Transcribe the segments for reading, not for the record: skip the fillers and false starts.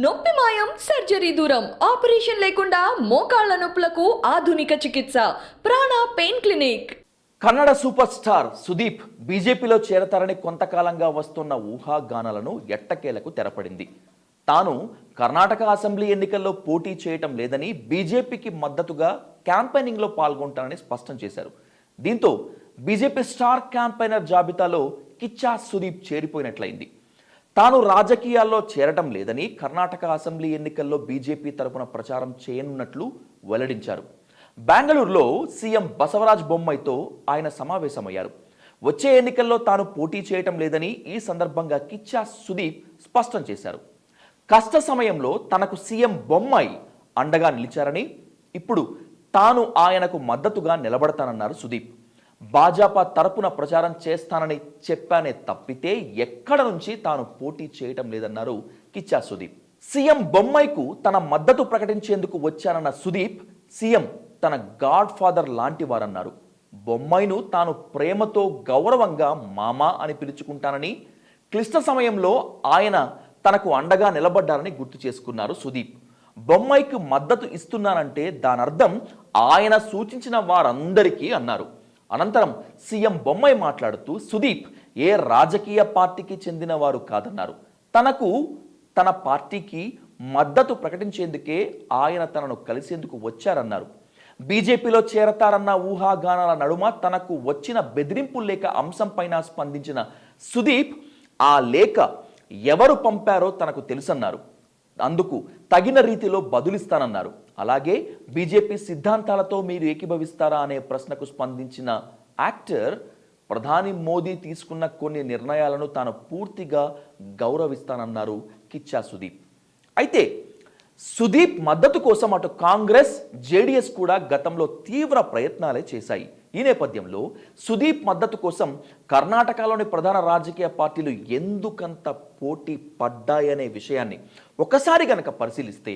నొప్పి మాయం సర్జరీ దూరం ఆపరేషన్ లేకుండా మోకాళ్ల నొప్పులకు ఆధునిక చికిత్స ప్రాణ pain clinic. Kannada super star Sudeep బీజేపీలో చేరతారని కొంతకాలంగా వస్తున్న ఊహాగానాలను ఎట్టకేలకు తెరపడింది. తాను కర్ణాటక అసెంబ్లీ ఎన్నికల్లో పోటీ చేయటం లేదని, బీజేపీకి మద్దతుగా క్యాంపెయినింగ్లో పాల్గొంటానని స్పష్టం చేశారు. దీంతో బీజేపీ స్టార్ క్యాంపెయినర్ జాబితాలో కిచ్చా సుదీప్ చేరిపోయినట్లయింది. తాను రాజకీయాల్లో చేరటం లేదని, కర్ణాటక అసెంబ్లీ ఎన్నికల్లో బీజేపీ తరపున ప్రచారం చేయనున్నట్లు వెల్లడించారు. బెంగళూరులో సీఎం బసవరాజ్ బొమ్మైతో ఆయన సమావేశమయ్యారు. వచ్చే ఎన్నికల్లో తాను పోటీ చేయటం లేదని ఈ సందర్భంగా కిచ్చా సుదీప్ స్పష్టం చేశారు. కష్ట సమయంలో తనకు సీఎం బొమ్మాయి అండగా నిలిచారని, ఇప్పుడు తాను ఆయనకు మద్దతుగా నిలబడతానన్నారు సుదీప్. భాజపా తరపున ప్రచారం చేస్తానని చెప్పానే తప్పితే ఎక్కడ నుంచి తాను పోటీ చేయటం లేదన్నారు కిచ్చా సుదీప్. సీఎం బొమ్మైకు తన మద్దతు ప్రకటించేందుకు వచ్చానన్న సుదీప్, సీఎం తన గాడ్ ఫాదర్ లాంటి వారన్నారు. బొమ్మైను తాను ప్రేమతో గౌరవంగా మామా అని పిలుచుకుంటానని, క్లిష్ట సమయంలో ఆయన తనకు అండగా నిలబడ్డారని గుర్తు చేసుకున్నారు సుదీప్. బొమ్మైకు మద్దతు ఇస్తున్నానంటే దానర్థం ఆయన సూచించిన వారందరికీ అన్నారు. అనంతరం సీఎం బొమ్మాయి మాట్లాడుతూ, సుదీప్ ఏ రాజకీయ పార్టీకి చెందిన వారు కాదన్నారు. తనకు తన పార్టీకి మద్దతు ప్రకటించేందుకే ఆయన తనను కలిసేందుకు వచ్చారన్నారు. బీజేపీలో చేరతారన్న ఊహాగానాల నడుమ తనకు వచ్చిన బెదిరింపు లేఖ అంశంపైన స్పందించిన సుదీప్, ఆ లేఖ ఎవరు పంపారో తనకు తెలుసన్నారు. అందుకు తగిన రీతిలో బదులిస్తానన్నారు. అలాగే బీజేపీ సిద్ధాంతాలతో మీరు ఏకీభవిస్తారా అనే ప్రశ్నకు స్పందించిన యాక్టర్, ప్రధాని మోదీ తీసుకున్న కొన్ని నిర్ణయాలను తాను పూర్తిగా గౌరవిస్తానన్నారు కిచ్చా సుదీప్. అయితే సుదీప్ మద్దతు కోసం అటు కాంగ్రెస్, జేడీఎస్ కూడా గతంలో తీవ్ర ప్రయత్నాలే చేశాయి. ఈ నేపథ్యంలో సుదీప్ మద్దతు కోసం కర్ణాటకలోని ప్రధాన రాజకీయ పార్టీలు ఎందుకంత పోటీ పడ్డాయనే విషయాన్ని ఒకసారి గనక పరిశీలిస్తే,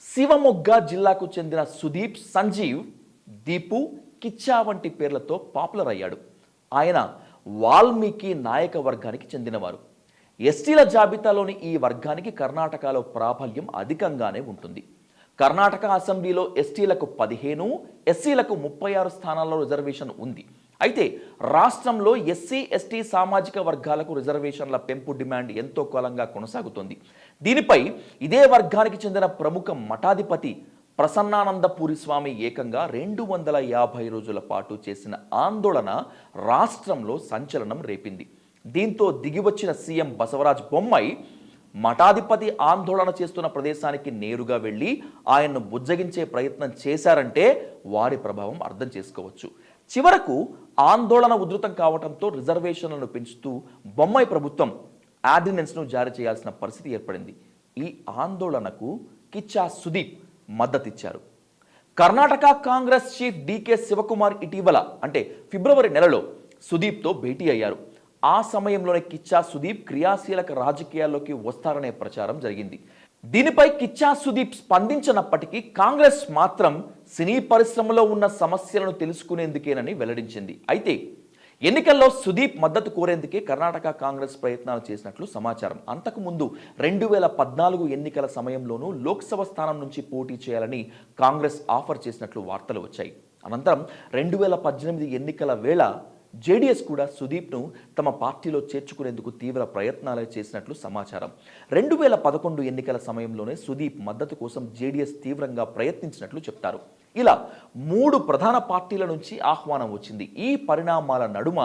శివమొగ్గ జిల్లాకు చెందిన సుదీప్ సంజీవ్, దీపు, కిచ్చా వంటి పేర్లతో పాపులర్ అయ్యాడు. ఆయన వాల్మీకి నాయక వర్గానికి చెందినవారు. ఎస్టీల జాబితాలోని ఈ వర్గానికి కర్ణాటకలో ప్రాబల్యం అధికంగానే ఉంటుంది. కర్ణాటక అసెంబ్లీలో ఎస్టీలకు 15, ఎస్సీలకు 36 స్థానాల్లో రిజర్వేషన్ ఉంది. అయితే రాష్ట్రంలో ఎస్సీ, ఎస్టీ సామాజిక వర్గాలకు రిజర్వేషన్ల పెంపు డిమాండ్ ఎంతో కాలంగా కొనసాగుతోంది. దీనిపై ఇదే వర్గానికి చెందిన ప్రముఖ మఠాధిపతి ప్రసన్నానందపురి స్వామి ఏకంగా 250 రోజుల పాటు చేసిన ఆందోళన రాష్ట్రంలో సంచలనం రేపింది. దీంతో దిగివచ్చిన సీఎం బసవరాజ్ బొమ్మాయి మఠాధిపతి ఆందోళన చేస్తున్న ప్రదేశానికి నేరుగా వెళ్ళి ఆయన్ను బుజ్జగించే ప్రయత్నం చేశారంటే వారి ప్రభావం అర్థం చేసుకోవచ్చు. చివరకు ఆందోళన ఉధృతం కావడంతో రిజర్వేషన్లను పెంచుతూ బొమ్మాయి ప్రభుత్వం ఆర్డినెన్స్ను జారీ చేయాల్సిన పరిస్థితి ఏర్పడింది. ఈ ఆందోళనకు కిచ్చా సుదీప్ మద్దతిచ్చారు. కర్ణాటక కాంగ్రెస్ చీఫ్ డీకే శివకుమార్ ఇటీవల అంటే ఫిబ్రవరి నెలలో సుదీప్తో భేటీ అయ్యారు. ఆ సమయంలోనే కిచ్చా సుదీప్ క్రియాశీలక రాజకీయాల్లోకి వస్తారనే ప్రచారం జరిగింది. దీనిపై కిచ్చా సుదీప్ స్పందించినప్పటికీ కాంగ్రెస్ మాత్రం సినీ పరిశ్రమలో ఉన్న సమస్యలను తెలుసుకునేందుకేనని వెల్లడించింది. అయితే ఎన్నికల్లో సుదీప్ మద్దతు కోరేందుకే కర్ణాటక కాంగ్రెస్ ప్రయత్నాలు చేసినట్లు సమాచారం. అంతకుముందు 2014 ఎన్నికల సమయంలోనూ లోక్సభ స్థానం నుంచి పోటీ చేయాలని కాంగ్రెస్ ఆఫర్ చేసినట్లు వార్తలు వచ్చాయి. అనంతరం 2018 ఎన్నికల వేళ జేడీఎస్ కూడా సుదీప్ను తమ పార్టీలో చేర్చుకునేందుకు తీవ్ర ప్రయత్నాలు చేసినట్లు సమాచారం. 2011 ఎన్నికల సమయంలోనే సుదీప్ మద్దతు కోసం జేడీఎస్ తీవ్రంగా ప్రయత్నించినట్లు చెప్తారు. ఇలా 3 ప్రధాన పార్టీల నుంచి ఆహ్వానం వచ్చింది. ఈ పరిణామాల నడుమ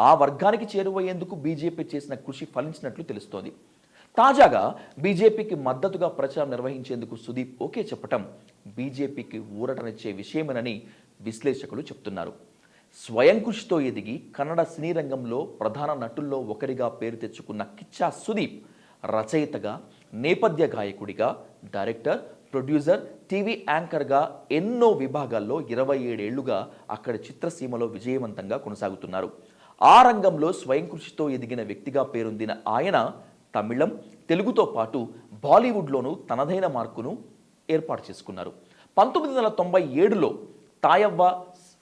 ఆ వర్గానికి చేరువయ్యేందుకు బీజేపీ చేసిన కృషి ఫలించినట్లు తెలుస్తోంది. తాజాగా బీజేపీకి మద్దతుగా ప్రచారం నిర్వహించేందుకు సుదీప్ ఓకే చెప్పటం బీజేపీకి ఊరటనిచ్చే విషయమేనని విశ్లేషకులు చెప్తున్నారు. స్వయం కృషితో ఎదిగి కన్నడ సినీ రంగంలో ప్రధాన నటుల్లో ఒకరిగా పేరు తెచ్చుకున్న కిచ్చా సుదీప్ రచయితగా, నేపథ్య గాయకుడిగా, డైరెక్టర్, ప్రొడ్యూసర్, టీవీ యాంకర్గా ఎన్నో విభాగాల్లో 27 ఏళ్లుగా అక్కడి చిత్రసీమలో విజయవంతంగా కొనసాగుతున్నారు. ఆ రంగంలో స్వయం కృషితో ఎదిగిన వ్యక్తిగా పేరొందిన ఆయన తమిళం, తెలుగుతో పాటు బాలీవుడ్లోనూ తనదైన మార్కును ఏర్పాటు చేసుకున్నారు. 1997లో తాయవ్వ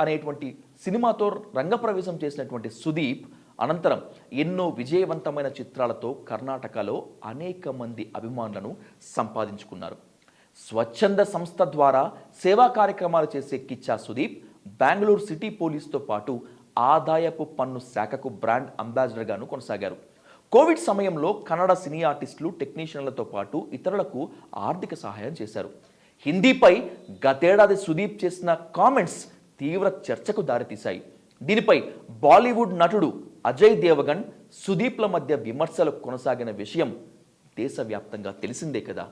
అనేటువంటి సినిమాతో రంగప్రవేశం చేసినటువంటి సుదీప్ అనంతరం ఎన్నో విజయవంతమైన చిత్రాలతో కర్ణాటకలో అనేక మంది అభిమానులను సంపాదించుకున్నారు. స్వచ్ఛంద సంస్థ ద్వారా సేవా కార్యక్రమాలు చేసే కిచ్చా సుదీప్ బెంగళూరు సిటీ పోలీస్తో పాటు ఆదాయపు పన్ను శాఖకు బ్రాండ్ అంబాసిడర్గాను కొనసాగారు. కోవిడ్ సమయంలో కన్నడ సినీ ఆర్టిస్టులు, టెక్నీషియన్లతో పాటు ఇతరులకు ఆర్థిక సహాయం చేశారు. హిందీపై గతేడాది సుదీప్ చేసిన కామెంట్స్ తీవ్ర చర్చకు దారితీశాయి. దీనిపై బాలీవుడ్ నటుడు అజయ్ దేవగన్, సుదీప్ల మధ్య విమర్శలు కొనసాగిన విషయం దేశవ్యాప్తంగా తెలిసిందే కదా.